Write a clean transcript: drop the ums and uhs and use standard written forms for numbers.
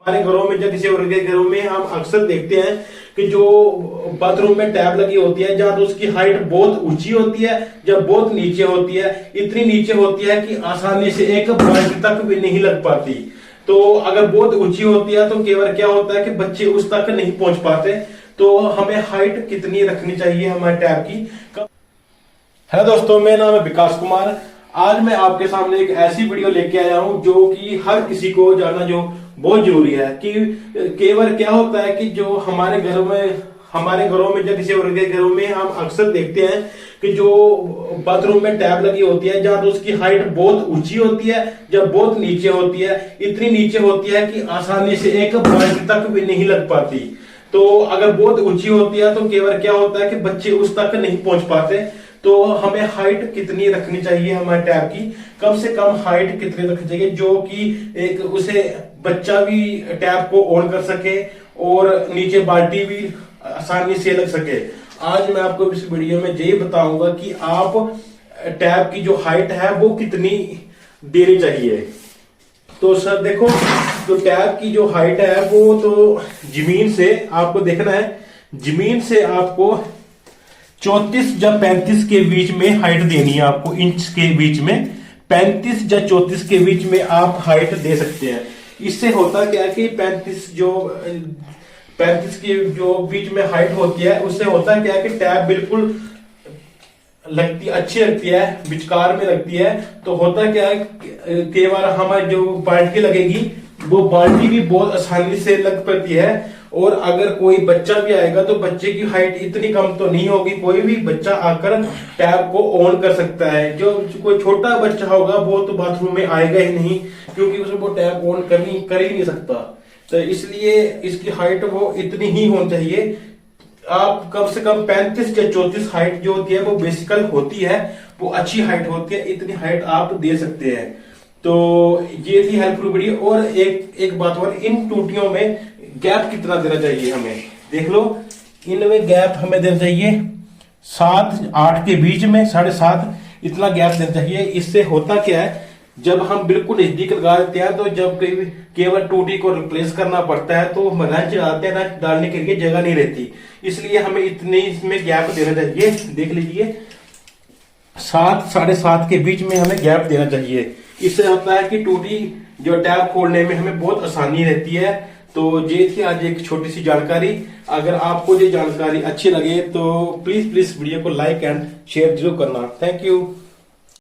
हमारे घरों में या किसी और के घरों में हम अक्सर देखते हैं कि जो बाथरूम में टैब लगी होती है, या तो उसकी हाइट बहुत ऊंची होती है या बहुत नीचे होती है। इतनी नीचे होती है कि आसानी से एक बाल्टी तक भी नहीं लग पाती। तो अगर बहुत ऊंची होती है तो केवल क्या होता है कि बच्चे उस तक नहीं पहुंच पाते। तो हमें हाइट कितनी रखनी चाहिए हमारे टैब की। हेलो दोस्तों, मेरा नाम है विकास कुमार। आज मैं आपके सामने एक ऐसी वीडियो लेके आया हूं जो कि हर किसी को जानना जो बहुत जरूरी है कि केवल क्या होता है कि जो हमारे घरों में या किसी और के घरों में हम अक्सर देखते हैं कि जो बाथरूम में टैब लगी होती है, या तो उसकी हाइट बहुत ऊंची होती है या बहुत नीचे होती है। इतनी नीचे होती है कि आसानी से एक बाल्टी तक भी नहीं लग पाती। तो अगर बहुत ऊंची होती है तो केवल क्या होता है कि बच्चे उस तक नहीं पहुंच पाते। तो हमें हाइट कितनी रखनी चाहिए हमारे टैब की, कम से कम हाइट कितनी रखनी चाहिए जो कि एक उसे बच्चा भी टैब को ऑन कर सके और नीचे बाल्टी भी आसानी से लग सके। आज मैं आपको इस वीडियो में यही बताऊंगा कि आप टैब की जो हाइट है वो कितनी देनी चाहिए। तो सर देखो, तो टैब की जो हाइट है वो तो जमीन से आपको देखना है, जमीन से आपको 34 या 35 के बीच में हाइट देनी है आपको। इंच के बीच में 35 या 34 के बीच में आप हाइट दे सकते हैं। इससे होता क्या है कि 35 के जो बीच में हाइट होती है उससे होता क्या है कि टैब बिल्कुल लगती अच्छी लगती है, विचकार में लगती है। तो होता क्या है कई बार हमारी जो बाल्टी लगेगी वो बाल्टी भी बहुत आसानी से लग पड़ती है। और अगर कोई बच्चा भी आएगा तो बच्चे की हाइट इतनी कम तो नहीं होगी, कोई भी बच्चा आकर टैब को ऑन कर सकता है। जो कोई छोटा बच्चा होगा वो तो बाथरूम में आएगा ही नहीं, क्योंकि उसे वो टैब ऑन कर ही नहीं सकता। तो इसलिए इसकी हाइट वो इतनी ही होनी चाहिए। आप कम से कम 35 या 34 हाइट जो होती है वो बेसिकल होती है, वो अच्छी हाइट होती है। इतनी हाइट आप दे सकते हैं। तो ये थी हेल्पफुल वीडियो। और एक बात और, इन टूटियों में गैप कितना देना चाहिए हमें, देख लो। इनमें गैप हमें देना चाहिए 7-8 के बीच में, 7.5 इतना गैप देना चाहिए। इससे होता क्या है, जब हम बिल्कुल नजदीक लगा देते हैं तो जब केवल टूटी को रिप्लेस करना पड़ता है तो रंच आते हैं, रंच डालने के लिए जगह नहीं रहती। इसलिए हमें इतने इसमें गैप देना चाहिए। देख लीजिए 7-7.5 के बीच में हमें गैप देना चाहिए। इससे होता है कि टूटी जो टैब खोलने में हमें बहुत आसानी रहती है। तो ये थी आज एक छोटी सी जानकारी। अगर आपको ये जानकारी अच्छी लगे तो प्लीज वीडियो को लाइक एंड शेयर जरूर करना। Thank you.